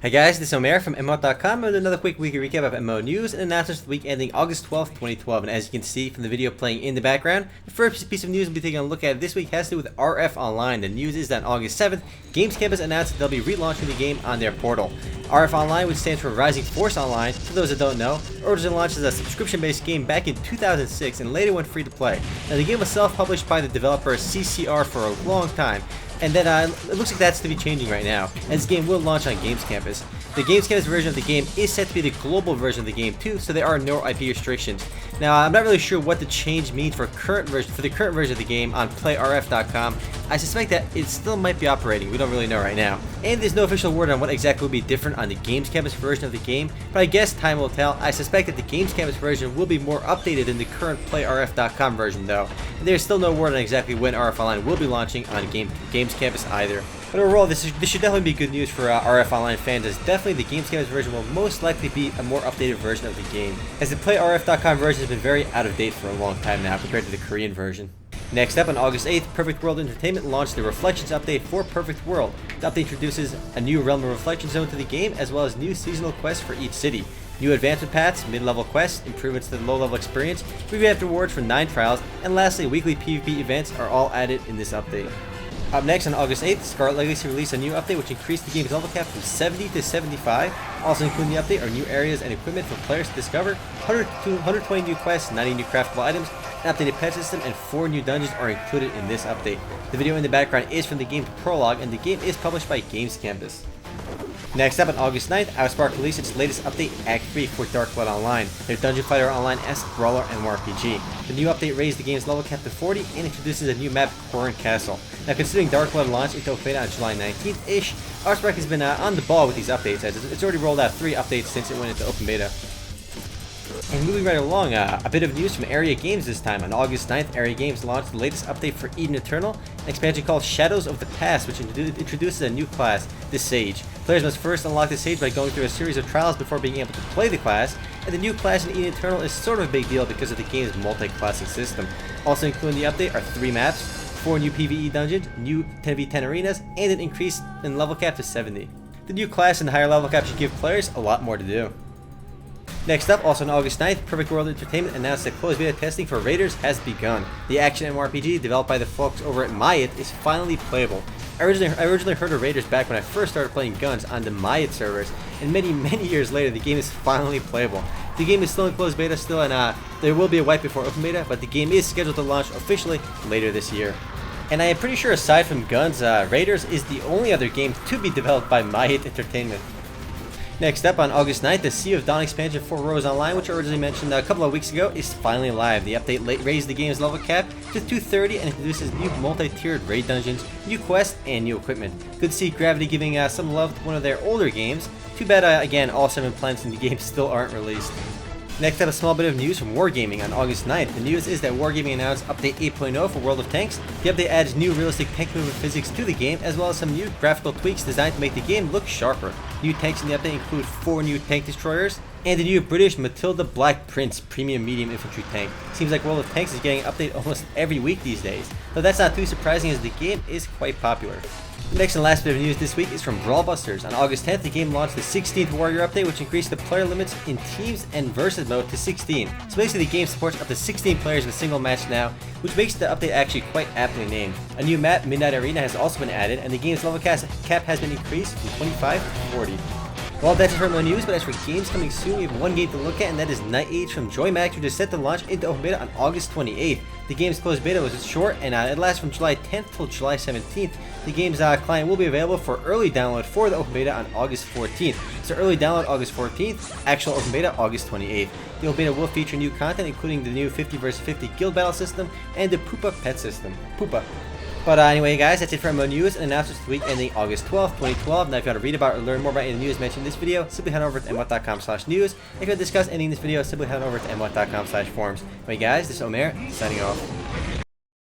Hey guys, this is Omer from MMOHut.com with another quick weekly recap of MMO news and announcements for the week ending August 12th, 2012. And as you can see from the video playing in the background, the first piece of news we'll be taking a look at this week has to do with RF Online. The news is that on August 7th, Games Campus announced that they'll be relaunching the game on their portal. RF Online, which stands for Rising Force Online, for those that don't know, originally launched as a subscription-based game back in 2006 and later went free to play. Now the game was self-published by the developer CCR for a long time, and then it looks like that's to be changing right now, and this game will launch on Games Campus. The Games Campus version of the game is set to be the global version of the game too, so there are no IP restrictions. Now, I'm not really sure what the change means for the current version of the game on playrf.com. I suspect that it still might be operating, we don't really know right now. And there's no official word on what exactly will be different on the Games Campus version of the game, but I guess time will tell. I suspect that the Games Campus version will be more updated than the current playrf.com version though. And there's still no word on exactly when RF Online will be launching on Games Campus either. But overall, this should definitely be good news for RF Online fans, as definitely the Games Campus version will most likely be a more updated version of the game, as the playrf.com version has been very out of date for a long time now compared to the Korean version. Next up, on August 8th, Perfect World Entertainment launched the Reflections update for Perfect World. The update introduces a new Realm of Reflection zone to the game, as well as new seasonal quests for each city. New advancement paths, mid-level quests, improvements to the low-level experience, revamped rewards for 9 trials, and lastly, weekly PvP events are all added in this update. Up next, on August 8th, Scarlet Legacy released a new update which increased the game's level cap from 70 to 75. Also including the update are new areas and equipment for players to discover, 120 new quests, 90 new craftable items, an updated pet system, and 4 new dungeons are included in this update. The video in the background is from the game's prologue, and the game is published by Games Campus. Next up, on August 9th, Outspark released its latest update, Act 3 for Dark Blood Online, their Dungeon Fighter Online-esque brawler MMORPG. The new update raised the game's level cap to 40 and introduces a new map, Corin Castle. Now, considering Dark Blood launched into open beta on July 19th-ish, Outspark has been on the ball with these updates, as it's already rolled out 3 updates since it went into open beta. And moving right along, a bit of news from Area Games this time. On August 9th, Area Games launched the latest update for Eden Eternal, an expansion called Shadows of the Past, which introduces a new class, the Sage. Players must first unlock the Sage by going through a series of trials before being able to play the class, and the new class in Eden Eternal is sort of a big deal because of the game's multi-classing system. Also including the update are 3 maps, 4 new PvE dungeons, new 10v10 arenas, and an increase in level cap to 70. The new class and higher level cap should give players a lot more to do. Next up, also on August 9th, Perfect World Entertainment announced that closed beta testing for Raiderz has begun. The action MMORPG developed by the folks over at MMOHut is finally playable. I originally heard of Raiderz back when I first started playing guns on the MMOHut servers, and many years later the game is finally playable. The game is still in closed beta still, and there will be a wipe before open beta, but the game is scheduled to launch officially later this year. And I am pretty sure aside from guns, Raiderz is the only other game to be developed by MMOHut Entertainment. Next up, on August 9th, the Sea of Dawn expansion for Rose Online, which I originally mentioned a couple of weeks ago, is finally live. The update raised the game's level cap to 230 and introduces new multi-tiered raid dungeons, new quests, and new equipment. Good to see Gravity giving some love to one of their older games. Too bad, again, all 7 planets in the game still aren't released. Next up, a small bit of news from Wargaming on August 9th. The news is that Wargaming announced Update 8.0 for World of Tanks. The update adds new realistic tank movement physics to the game, as well as some new graphical tweaks designed to make the game look sharper. New tanks in the update include 4 new tank destroyers, and the new British Matilda Black Prince premium medium infantry tank. Seems like World of Tanks is getting an update almost every week these days, though that's not too surprising as the game is quite popular. The next and last bit of news this week is from Brawl Busters. On August 10th, the game launched the 16th Warrior update, which increased the player limits in teams and versus mode to 16. So basically the game supports up to 16 players in a single match now, which makes the update actually quite aptly named. A new map, Midnight Arena, has also been added, and the game's level cap has been increased from 25 to 40. Well, that's it for my news, but as for games coming soon, we have one game to look at, and that is Night Age from JoyMax, which is set to launch into open beta on August 28th. The game's closed beta was short, and it lasts from July 10th till July 17th. The game's client will be available for early download for the open beta on August 14th. So early download August 14th, actual open beta August 28th. The open beta will feature new content, including the new 50 vs 50 guild battle system and the Poopa pet system. Poopa. But anyway, guys, that's it for MMO news and announcements the week ending August 12th, 2012. Now, if you want to read about or learn more about any news mentioned in this video, simply head over to MMOHut.com/news. If you want to discuss anything in this video, simply head over to MMOHut.com/forums. Anyway, guys, this is Omer, signing off.